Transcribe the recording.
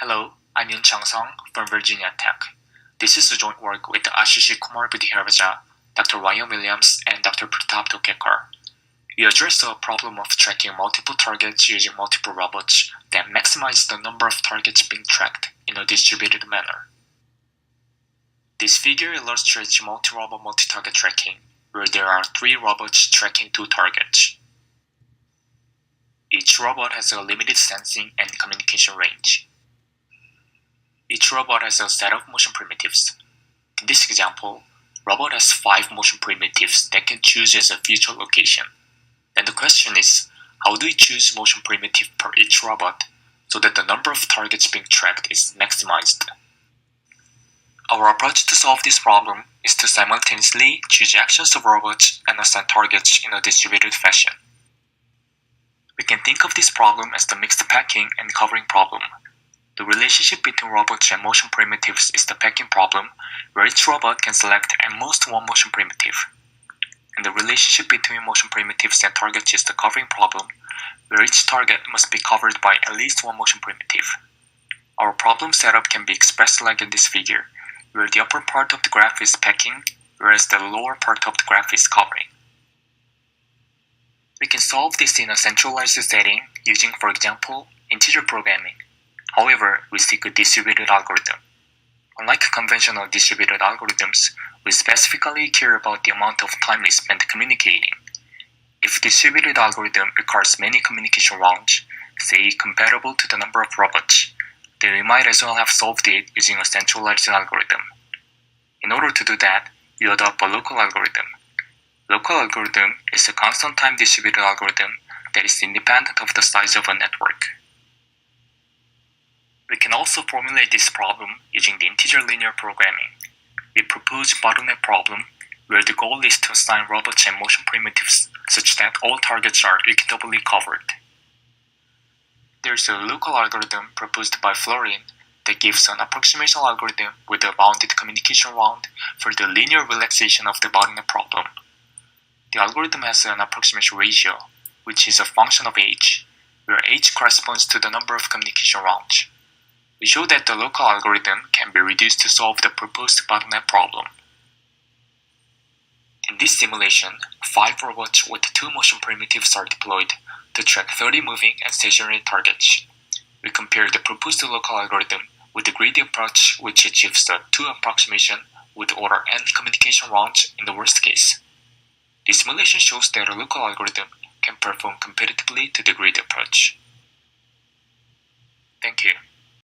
Hello, I'm Yoonchang from Virginia Tech. This is a joint work with Ashish, Kumar, Budhiraja, Dr. Ryan Williams, and Dr. Pratap Tokekar. We address the problem of tracking multiple targets using multiple robots that maximize the number of targets being tracked in a distributed manner. This figure illustrates multi-robot multi-target tracking, where there are 3 robots tracking 2 targets. Each robot has a limited sensing and communication range. Each robot has a set of motion primitives. In this example, robot has 5 motion primitives that can choose as a future location. Then the question is, how do we choose motion primitive per each robot so that the number of targets being tracked is maximized? Our approach to solve this problem is to simultaneously choose actions of robots and assign targets in a distributed fashion. We can think of this problem as the mixed packing and covering problem. The relationship between robots and motion primitives is the packing problem, where each robot can select at most 1 motion primitive. And the relationship between motion primitives and targets is the covering problem, where each target must be covered by at least 1 motion primitive. Our problem setup can be expressed like in this figure, where the upper part of the graph is packing, whereas the lower part of the graph is covering. We can solve this in a centralized setting using, for example, integer programming. However, we seek a distributed algorithm. Unlike conventional distributed algorithms, we specifically care about the amount of time we spend communicating. If distributed algorithm requires many communication rounds, say comparable to the number of robots, then we might as well have solved it using a centralized algorithm. In order to do that, we adopt a local algorithm. Local algorithm is a constant time distributed algorithm that is independent of the size of a network. We can also formulate this problem using the integer linear programming. We propose bottleneck problem, where the goal is to assign robots and motion primitives such that all targets are equitably covered. There is a local algorithm proposed by Florin that gives an approximation algorithm with a bounded communication round for the linear relaxation of the bottleneck problem. The algorithm has an approximation ratio, which is a function of h, where h corresponds to the number of communication rounds. We show that the local algorithm can be reduced to solve the proposed bottleneck problem. In this simulation, 5 robots with 2 motion primitives are deployed to track 30 moving and stationary targets. We compare the proposed local algorithm with the greedy approach, which achieves the 2 approximation with order n communication rounds in the worst case. This simulation shows that a local algorithm can perform competitively to the greedy approach. Thank you.